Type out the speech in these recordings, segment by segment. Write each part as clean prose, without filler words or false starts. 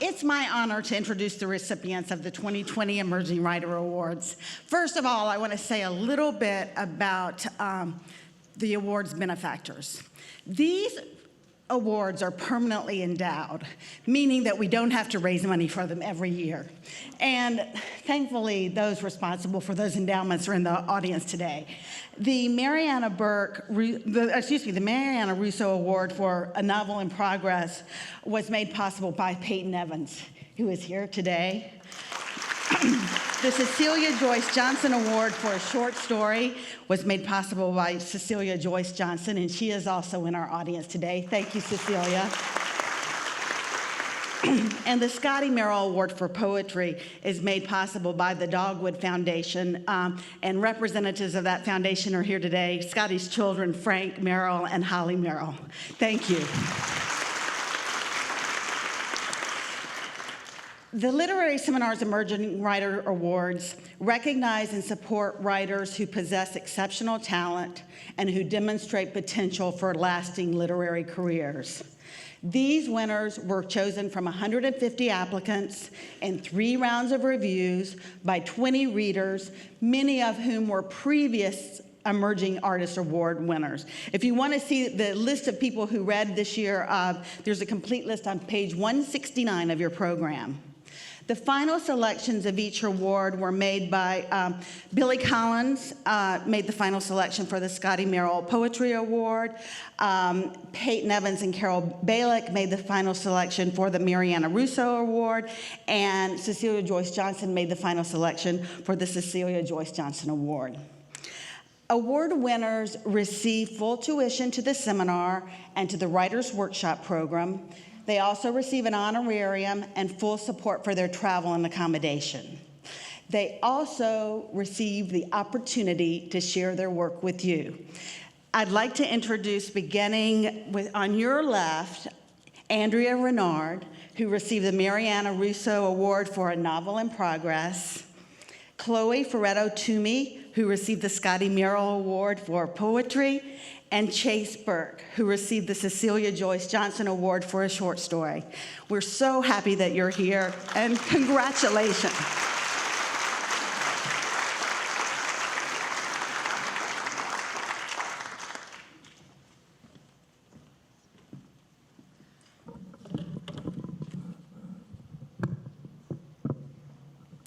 It's my honor to introduce the recipients of the 2020 Emerging Writer Awards. First of all, I want to say a little bit about the awards benefactors. These awards are permanently endowed, meaning that we don't have to raise money for them every year. And thankfully, those responsible for those endowments are in the audience today. The Mariana Russo Award for A Novel in Progress was made possible by Peyton Evans, who is here today. The Cecilia Joyce Johnson Award for a Short Story was made possible by Cecilia Joyce Johnson, and she is also in our audience today. Thank you, Cecilia. And the Scotty Merrill Award for Poetry is made possible by the Dogwood Foundation, and representatives of that foundation are here today, Scotty's children, Frank Merrill and Holly Merrill. Thank you. The Literary Seminars Emerging Writer Awards recognize and support writers who possess exceptional talent and who demonstrate potential for lasting literary careers. These winners were chosen from 150 applicants in 3 rounds of reviews by 20 readers, many of whom were previous Emerging Artist Award winners. If you want to see the list of people who read this year, there's a complete list on page 169 of your program. The final selections of each award were made by Billy Collins, made the final selection for the Scotty Merrill Poetry Award. Peyton Evans and Carol Balick made the final selection for the Mariana Russo Award. And Cecilia Joyce Johnson made the final selection for the Cecilia Joyce Johnson Award. Award winners receive full tuition to the seminar and to the Writers' Workshop program. They also receive an honorarium and full support for their travel and accommodation. They also receive the opportunity to share their work with you. I'd like to introduce, beginning with, on your left, Andrea Rinard, who received the Mariana Russo Award for A Novel in Progress, Chloe Firetto-Toomey, who received the Scotty Merrill Award for Poetry, and Chase Burke, who received the Cecilia Joyce Johnson Award for a Short Story. We're so happy that you're here, and congratulations.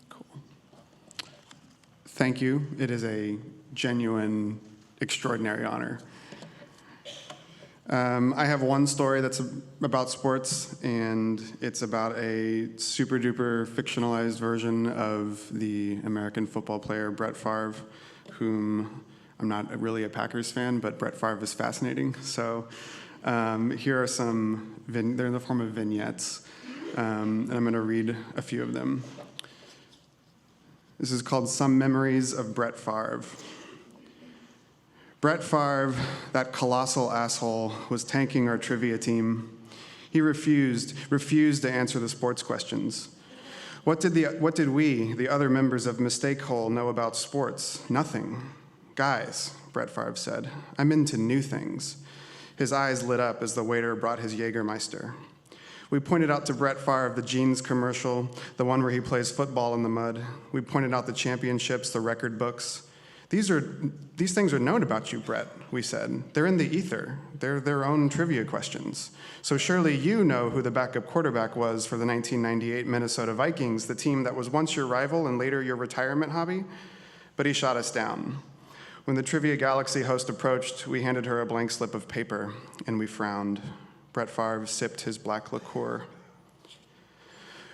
Cool. Thank you. It is a genuine, extraordinary honor. I have one story that's about sports, and it's about a super duper fictionalized version of the American football player Brett Favre, whom I'm not really a Packers fan, but Brett Favre is fascinating. So here are some, they're in the form of vignettes, and I'm going to read a few of them. This is called Some Memories of Brett Favre. Brett Favre, that colossal asshole, was tanking our trivia team. He refused to answer the sports questions. What did we, the other members of Mistake Hole, know about sports? Nothing. Guys, Brett Favre said, I'm into new things. His eyes lit up as the waiter brought his Jägermeister. We pointed out to Brett Favre the jeans commercial, the one where he plays football in the mud. We pointed out the championships, the record books. These things are known about you, Brett, we said. They're in the ether. They're their own trivia questions. So surely you know who the backup quarterback was for the 1998 Minnesota Vikings, the team that was once your rival and later your retirement hobby? But he shot us down. When the Trivia Galaxy host approached, we handed her a blank slip of paper, and we frowned. Brett Favre sipped his black liqueur.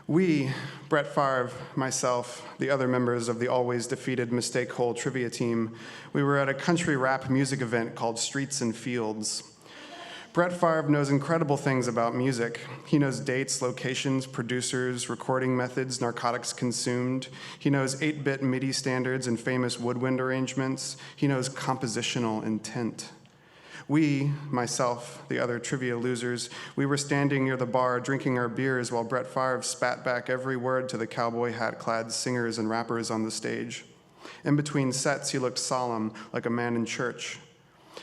We, Brett Favre, myself, the other members of the always defeated Mistake Hole trivia team, we were at a country rap music event called Streets and Fields. Brett Favre knows incredible things about music. He knows dates, locations, producers, recording methods, narcotics consumed. He knows 8-bit MIDI standards and famous woodwind arrangements. He knows compositional intent. We, myself, the other trivia losers, we were standing near the bar drinking our beers while Brett Favre spat back every word to the cowboy hat-clad singers and rappers on the stage. In between sets, he looked solemn, like a man in church.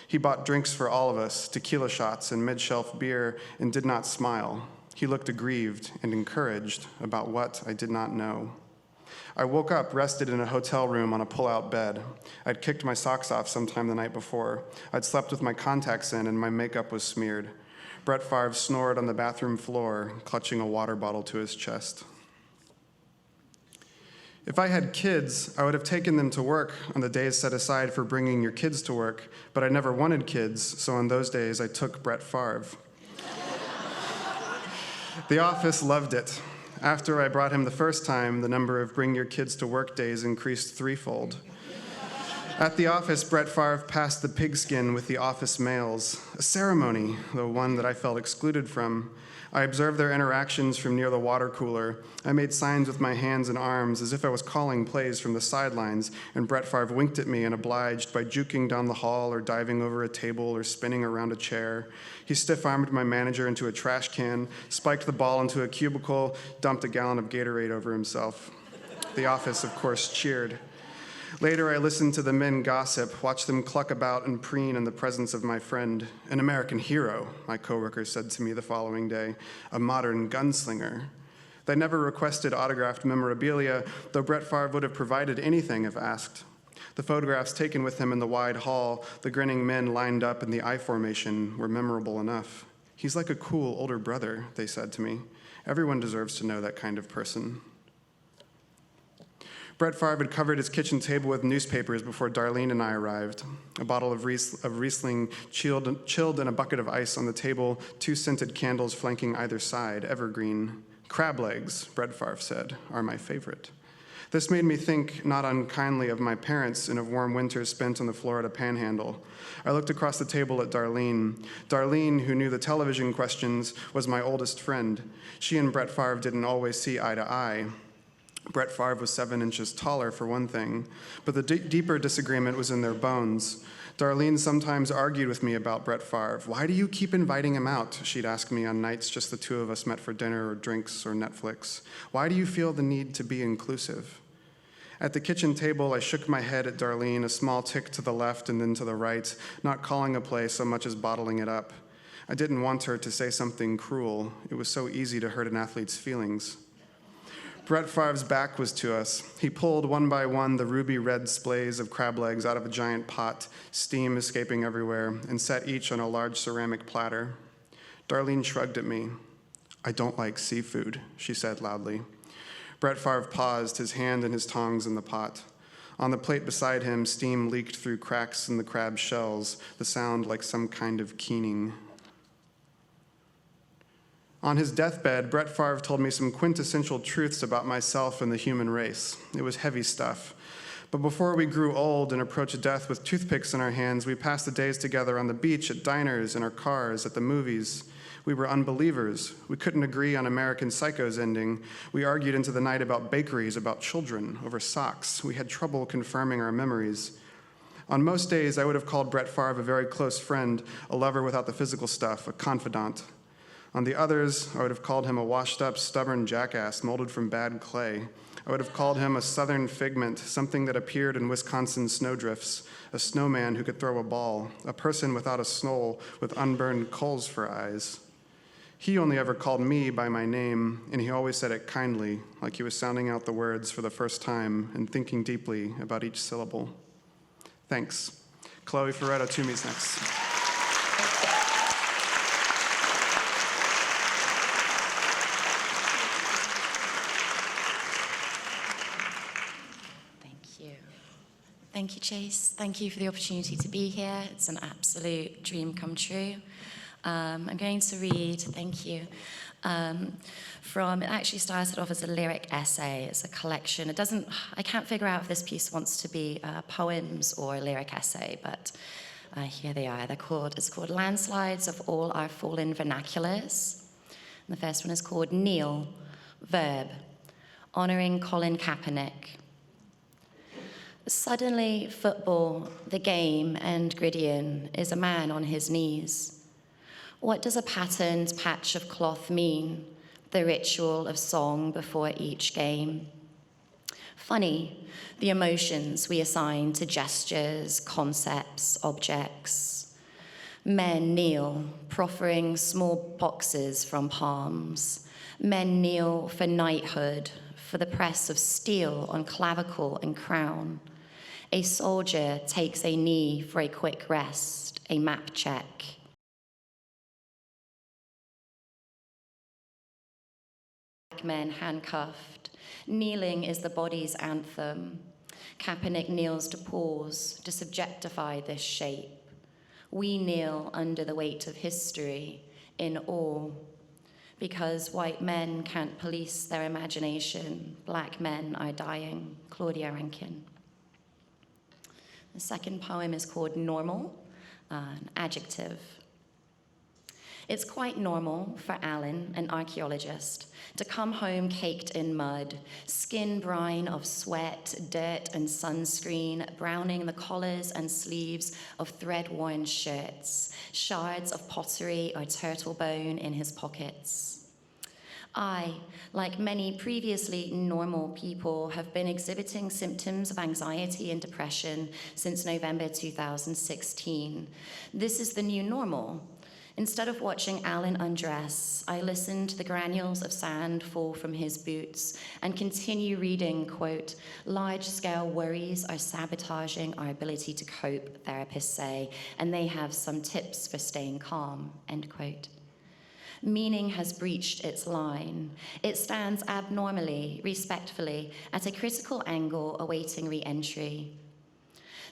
He bought drinks for all of us, tequila shots and mid-shelf beer, and did not smile. He looked aggrieved and encouraged about what I did not know. I woke up rested in a hotel room on a pull-out bed. I'd kicked my socks off sometime the night before. I'd slept with my contacts in and my makeup was smeared. Brett Favre snored on the bathroom floor, clutching a water bottle to his chest. If I had kids, I would have taken them to work on the days set aside for bringing your kids to work, but I never wanted kids, so on those days I took Brett Favre. The office loved it. After I brought him the first time, the number of bring your kids to work days increased threefold. At the office, Brett Favre passed the pigskin with the office males, a ceremony, though one that I felt excluded from. I observed their interactions from near the water cooler. I made signs with my hands and arms as if I was calling plays from the sidelines, and Brett Favre winked at me and obliged by juking down the hall or diving over a table or spinning around a chair. He stiff-armed my manager into a trash can, spiked the ball into a cubicle, dumped a gallon of Gatorade over himself. The office, of course, cheered. Later, I listened to the men gossip, watched them cluck about and preen in the presence of my friend. An American hero, my coworker said to me the following day, a modern gunslinger. They never requested autographed memorabilia, though Brett Favre would have provided anything if asked. The photographs taken with him in the wide hall, the grinning men lined up in the I formation, were memorable enough. He's like a cool older brother, they said to me. Everyone deserves to know that kind of person. Brett Favre had covered his kitchen table with newspapers before Darlene and I arrived. A bottle of Riesling chilled in a bucket of ice on the table, 2 scented candles flanking either side, evergreen. Crab legs, Brett Favre said, are my favorite. This made me think not unkindly of my parents and of warm winters spent on the Florida Panhandle. I looked across the table at Darlene. Darlene, who knew the television questions, was my oldest friend. She and Brett Favre didn't always see eye to eye. Brett Favre was 7 inches taller, for one thing, but the deeper disagreement was in their bones. Darlene sometimes argued with me about Brett Favre. Why do you keep inviting him out? She'd ask me on nights just the two of us met for dinner or drinks or Netflix. Why do you feel the need to be inclusive? At the kitchen table, I shook my head at Darlene, a small tick to the left and then to the right, not calling a play so much as bottling it up. I didn't want her to say something cruel. It was so easy to hurt an athlete's feelings. Brett Favre's back was to us. He pulled one by one the ruby red splays of crab legs out of a giant pot, steam escaping everywhere, and set each on a large ceramic platter. Darlene shrugged at me. I don't like seafood, she said loudly. Brett Favre paused, his hand and his tongs in the pot. On the plate beside him, steam leaked through cracks in the crab shells, the sound like some kind of keening. On his deathbed, Brett Favre told me some quintessential truths about myself and the human race. It was heavy stuff. But before we grew old and approached death with toothpicks in our hands, we passed the days together on the beach, at diners, in our cars, at the movies. We were unbelievers. We couldn't agree on American Psycho's ending. We argued into the night about bakeries, about children, over socks. We had trouble confirming our memories. On most days, I would have called Brett Favre a very close friend, a lover without the physical stuff, a confidant. On the others, I would have called him a washed-up, stubborn jackass molded from bad clay. I would have called him a southern figment, something that appeared in Wisconsin snowdrifts, a snowman who could throw a ball, a person without a soul with unburned coals for eyes. He only ever called me by my name, and he always said it kindly, like he was sounding out the words for the first time and thinking deeply about each syllable. Thanks. Chloe Firetto-Toomey's next. Thank you, Chase. Thank you for the opportunity to be here. It's an absolute dream come true. I'm going to read, thank you, it actually started off as a lyric essay. It's a collection. I can't figure out if this piece wants to be poems or a lyric essay, but here they are. It's called Landslides of All Our Fallen Vernaculars. And the first one is called Kneel, verb, honoring Colin Kaepernick. Suddenly, football, the game, and Gwydion is a man on his knees. What does a patterned patch of cloth mean? The ritual of song before each game. Funny, the emotions we assign to gestures, concepts, objects. Men kneel, proffering small boxes from palms. Men kneel for knighthood, for the press of steel on clavicle and crown. A soldier takes a knee for a quick rest, a map check. Black men handcuffed. Kneeling is the body's anthem. Kaepernick kneels to pause, to subjectify this shape. We kneel under the weight of history, in awe. Because white men can't police their imagination, black men are dying. Claudia Rankine. The second poem is called Normal, an adjective. It's quite normal for Alan, an archaeologist, to come home caked in mud, skin brine of sweat, dirt, and sunscreen, browning the collars and sleeves of thread-worn shirts, shards of pottery or turtle bone in his pockets. I, like many previously normal people, have been exhibiting symptoms of anxiety and depression since November 2016. This is the new normal. Instead of watching Alan undress, I listen to the granules of sand fall from his boots and continue reading, quote, large-scale worries are sabotaging our ability to cope, therapists say, and they have some tips for staying calm, end quote. Meaning has breached its line. It stands abnormally, respectfully, at a critical angle awaiting re-entry.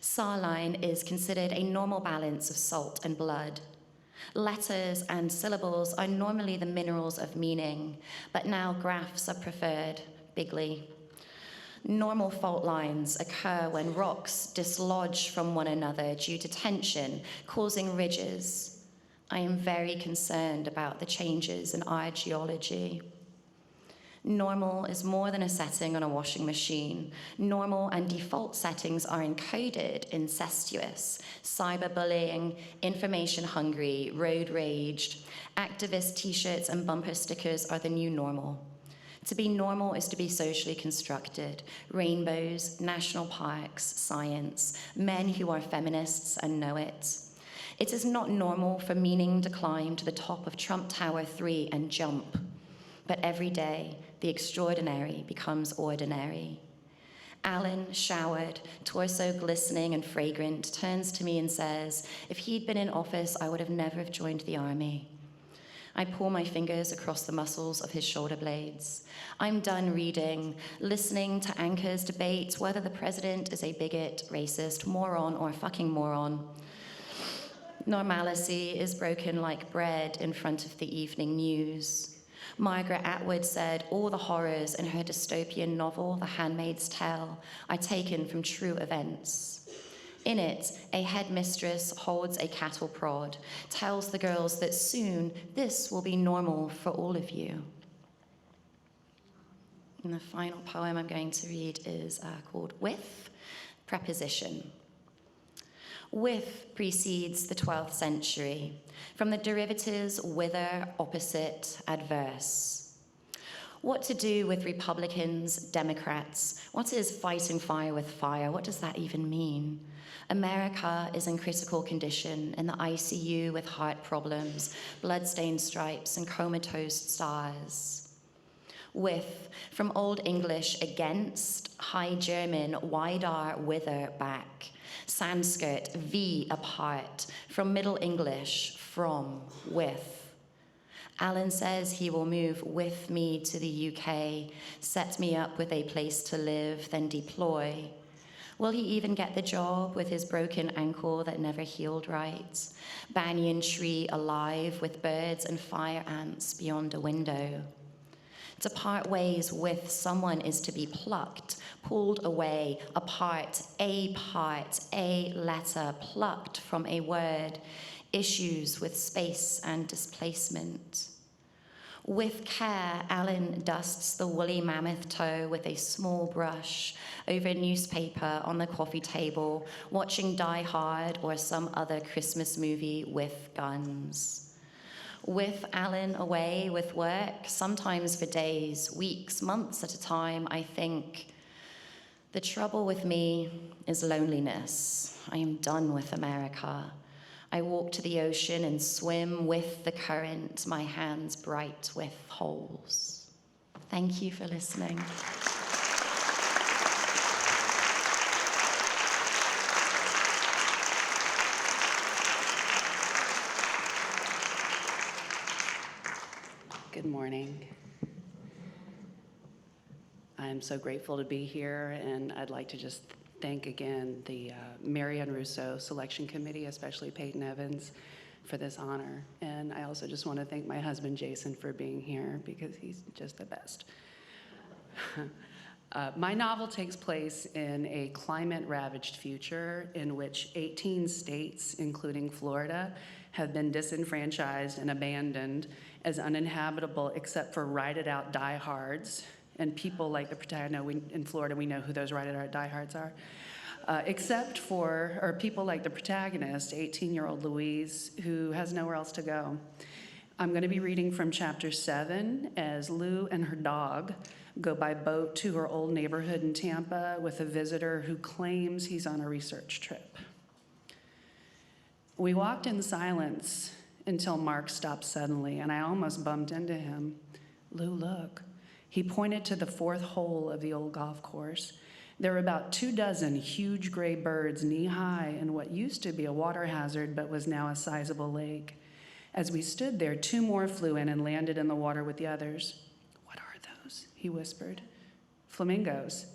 Saline is considered a normal balance of salt and blood. Letters and syllables are normally the minerals of meaning, but now graphs are preferred, bigly. Normal fault lines occur when rocks dislodge from one another due to tension, causing ridges. I am very concerned about the changes in our geology. Normal is more than a setting on a washing machine. Normal and default settings are encoded, incestuous, cyberbullying, information-hungry, road raged. Activist t-shirts and bumper stickers are the new normal. To be normal is to be socially constructed. Rainbows, national parks, science, men who are feminists and know it. It is not normal for meaning to climb to the top of Trump Tower 3 and jump. But every day, the extraordinary becomes ordinary. Alan, showered, torso glistening and fragrant, turns to me and says, if he'd been in office, I would have never have joined the army. I pull my fingers across the muscles of his shoulder blades. I'm done reading, listening to anchors debate whether the president is a bigot, racist, moron, or fucking moron. Normalcy is broken like bread in front of the evening news. Margaret Atwood said all the horrors in her dystopian novel, The Handmaid's Tale, are taken from true events. In it, a headmistress holds a cattle prod, tells the girls that soon this will be normal for all of you. And the final poem I'm going to read is called With, Preposition. With precedes the 12th century, from the derivatives wither, opposite, adverse. What to do with Republicans, Democrats? What is fighting fire with fire? What does that even mean? America is in critical condition, in the ICU with heart problems, bloodstained stripes, and comatose stars. With, from Old English, against, High German, wider, wither, back. Sanskrit, V, apart, from Middle English, from, with. Alan says he will move with me to the UK, set me up with a place to live, then deploy. Will he even get the job with his broken ankle that never healed right? Banyan tree alive with birds and fire ants beyond a window. To part ways with someone is to be plucked, pulled away, apart, a letter, plucked from a word, issues with space and displacement. With care, Alan dusts the woolly mammoth toe with a small brush over newspaper on the coffee table, watching Die Hard or some other Christmas movie with guns. With Alan away with work, sometimes for days, weeks, months at a time, I think, the trouble with me is loneliness. I am done with America. I walk to the ocean and swim with the current, my hands bright with holes. Thank you for listening. Good morning. I'm so grateful to be here, and I'd like to just thank again the Marianne Russo Selection Committee, especially Peyton Evans, for this honor. And I also just want to thank my husband, Jason, for being here because he's just the best. My novel takes place in a climate-ravaged future in which 18 states, including Florida, have been disenfranchised and abandoned as uninhabitable except for ride-it-out diehards and people like the protagonist. In Florida, we know who those ride-it-out diehards are. People like the protagonist, 18-year-old Louise, who has nowhere else to go. I'm going to be reading from chapter 7 as Lou and her dog go by boat to her old neighborhood in Tampa with a visitor who claims he's on a research trip. We walked in silence until Mark stopped suddenly, and I almost bumped into him. Lou, look. He pointed to the fourth hole of the old golf course. There were about 24 huge gray birds knee-high in what used to be a water hazard but was now a sizable lake. As we stood there, 2 more flew in and landed in the water with the others. What are those? He whispered. Flamingos.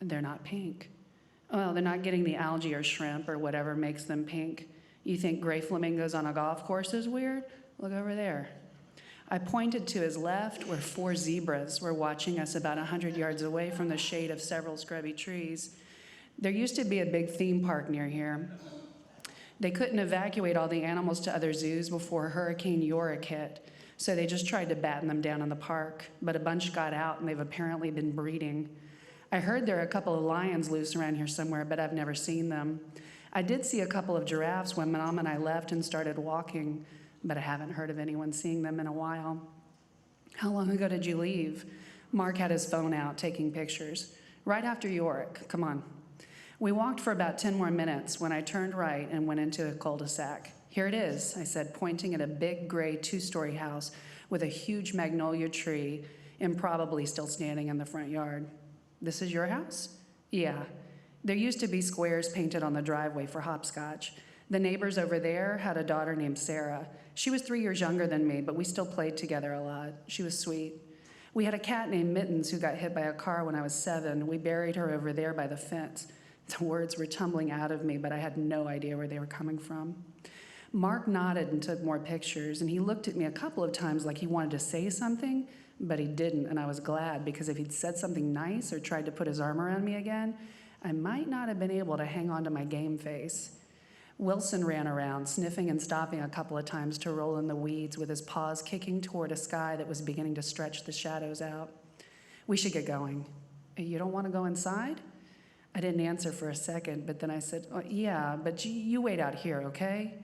They're not pink. Well, they're not getting the algae or shrimp or whatever makes them pink. You think gray flamingos on a golf course is weird? Look over there. I pointed to his left where 4 zebras were watching us about 100 yards away from the shade of several scrubby trees. There used to be a big theme park near here. They couldn't evacuate all the animals to other zoos before Hurricane Yorick hit, so they just tried to batten them down in the park, but a bunch got out and they've apparently been breeding. I heard there are a couple of lions loose around here somewhere, but I've never seen them. I did see a couple of giraffes when Mom and I left and started walking, but I haven't heard of anyone seeing them in a while. How long ago did you leave? Mark had his phone out taking pictures. Right after Yorick, come on. We walked for about 10 more minutes when I turned right and went into a cul-de-sac. Here it is, I said, pointing at a big gray 2-story house with a huge magnolia tree improbably still standing in the front yard. This is your house? Yeah. There used to be squares painted on the driveway for hopscotch. The neighbors over there had a daughter named Sarah. She was 3 years younger than me, but we still played together a lot. She was sweet. We had a cat named Mittens who got hit by a car when I was 7. We buried her over there by the fence. The words were tumbling out of me, but I had no idea where they were coming from. Mark nodded and took more pictures, and he looked at me a couple of times like he wanted to say something, but he didn't, and I was glad because if he'd said something nice or tried to put his arm around me again, I might not have been able to hang on to my game face. Wilson ran around, sniffing and stopping a couple of times to roll in the weeds with his paws kicking toward a sky that was beginning to stretch the shadows out. We should get going. You don't want to go inside? I didn't answer for a second, but then I said, oh, yeah, but you wait out here, okay?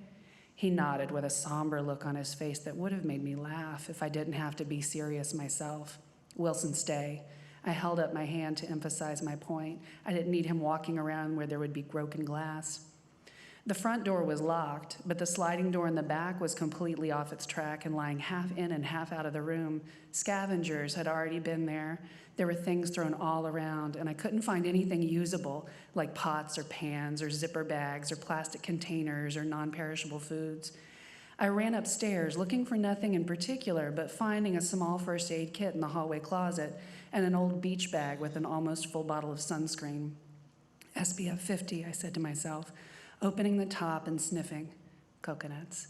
He nodded with a somber look on his face that would have made me laugh if I didn't have to be serious myself. Wilson, stay. I held up my hand to emphasize my point. I didn't need him walking around where there would be broken glass. The front door was locked, but the sliding door in the back was completely off its track and lying half in and half out of the room. Scavengers had already been there. There were things thrown all around, and I couldn't find anything usable, like pots or pans or zipper bags or plastic containers or non-perishable foods. I ran upstairs looking for nothing in particular, but finding a small first aid kit in the hallway closet and an old beach bag with an almost full bottle of sunscreen. SPF 50, I said to myself, opening the top and sniffing. Coconuts.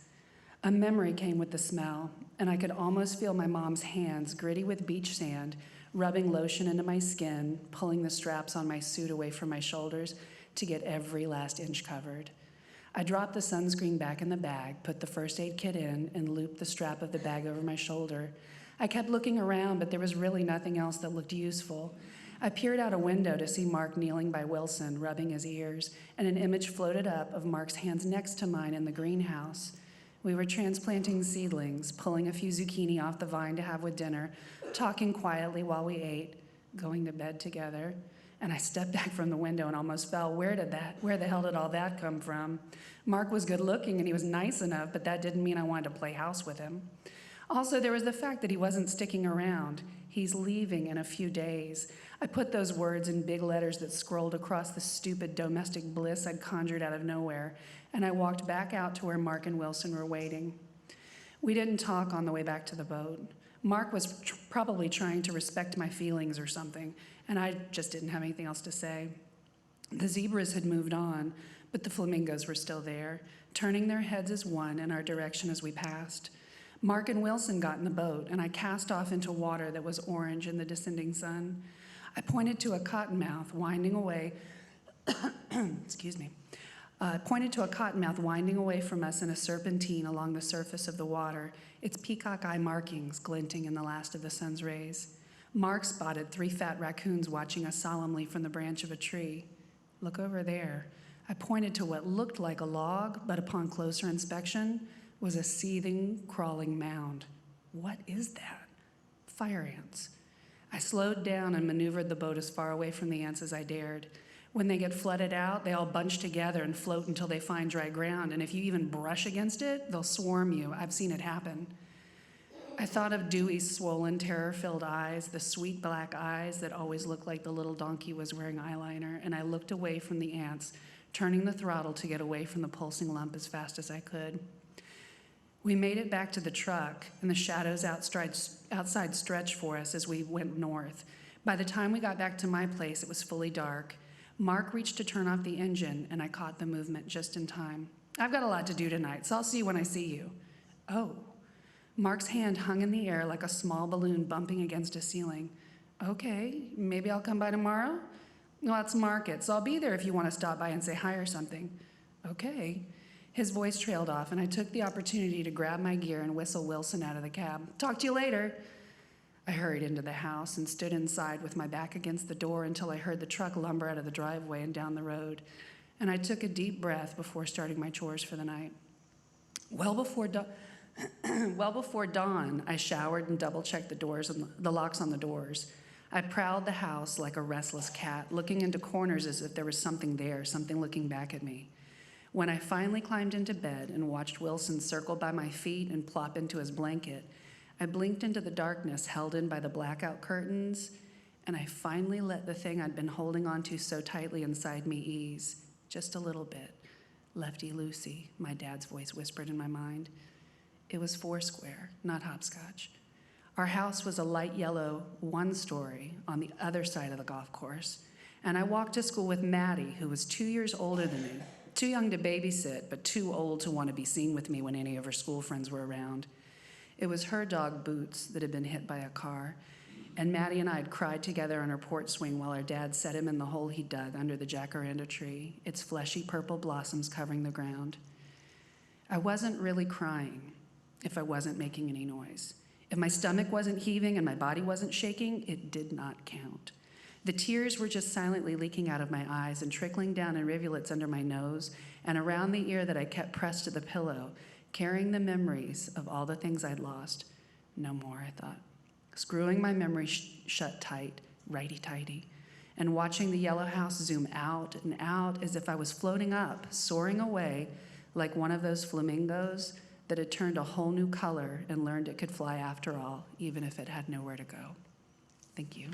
A memory came with the smell, and I could almost feel my mom's hands, gritty with beach sand, rubbing lotion into my skin, pulling the straps on my suit away from my shoulders to get every last inch covered. I dropped the sunscreen back in the bag, put the first aid kit in, and looped the strap of the bag over my shoulder. I kept looking around, but there was really nothing else that looked useful. I peered out a window to see Mark kneeling by Wilson, rubbing his ears, and an image floated up of Mark's hands next to mine in the greenhouse. We were transplanting seedlings, pulling a few zucchini off the vine to have with dinner, talking quietly while we ate, going to bed together. And I stepped back from the window and almost fell. Where the hell did all that come from? Mark was good looking and he was nice enough, but that didn't mean I wanted to play house with him. Also, there was the fact that he wasn't sticking around. He's leaving in a few days. I put those words in big letters that scrolled across the stupid domestic bliss I'd conjured out of nowhere, and I walked back out to where Mark and Wilson were waiting. We didn't talk on the way back to the boat. Mark was probably trying to respect my feelings or something, and I just didn't have anything else to say. The zebras had moved on, but the flamingos were still there, turning their heads as one in our direction as we passed. Mark and Wilson got in the boat, and I cast off into water that was orange in the descending sun. I pointed to a cottonmouth winding away, excuse me, pointed to a cottonmouth winding away from us in a serpentine along the surface of the water, its peacock eye markings glinting in the last of the sun's rays. Mark spotted 3 fat raccoons watching us solemnly from the branch of a tree. Look over there. I pointed to what looked like a log, but upon closer inspection was a seething, crawling mound. What is that? Fire ants. I slowed down and maneuvered the boat as far away from the ants as I dared. When they get flooded out, they all bunch together and float until they find dry ground, and if you even brush against it, they'll swarm you. I've seen it happen. I thought of Dewey's swollen, terror-filled eyes, the sweet black eyes that always looked like the little donkey was wearing eyeliner, and I looked away from the ants, turning the throttle to get away from the pulsing lump as fast as I could. We made it back to the truck, and the shadows outside stretched for us as we went north. By the time we got back to my place, it was fully dark. Mark reached to turn off the engine, and I caught the movement just in time. I've got a lot to do tonight, so I'll see you when I see you. Oh. Mark's hand hung in the air like a small balloon bumping against a ceiling. Okay, maybe I'll come by tomorrow? Well, it's market, so I'll be there if you want to stop by and say hi or something. Okay. His voice trailed off, and I took the opportunity to grab my gear and whistle Wilson out of the cab. Talk to you later. I hurried into the house and stood inside with my back against the door until I heard the truck lumber out of the driveway and down the road, and I took a deep breath before starting my chores for the night. Well before dawn, I showered and double-checked the doors and the locks on the doors. I prowled the house like a restless cat, looking into corners as if there was something there, something looking back at me. When I finally climbed into bed and watched Wilson circle by my feet and plop into his blanket, I blinked into the darkness held in by the blackout curtains, and I finally let the thing I'd been holding onto so tightly inside me ease, just a little bit. Lefty loosey, my dad's voice whispered in my mind. It was Foursquare, not hopscotch. Our house was a light yellow 1-story on the other side of the golf course, and I walked to school with Maddie, who was 2 years older than me. Too young to babysit, but too old to want to be seen with me when any of her school friends were around. It was her dog, Boots, that had been hit by a car, and Maddie and I had cried together on her porch swing while our dad set him in the hole he dug under the jacaranda tree, its fleshy purple blossoms covering the ground. I wasn't really crying if I wasn't making any noise. If my stomach wasn't heaving and my body wasn't shaking, it did not count. The tears were just silently leaking out of my eyes and trickling down in rivulets under my nose and around the ear that I kept pressed to the pillow, carrying the memories of all the things I'd lost. No more, I thought. Screwing my memory shut tight, righty-tighty, and watching the yellow house zoom out and out as if I was floating up, soaring away like one of those flamingos that had turned a whole new color and learned it could fly after all, even if it had nowhere to go. Thank you.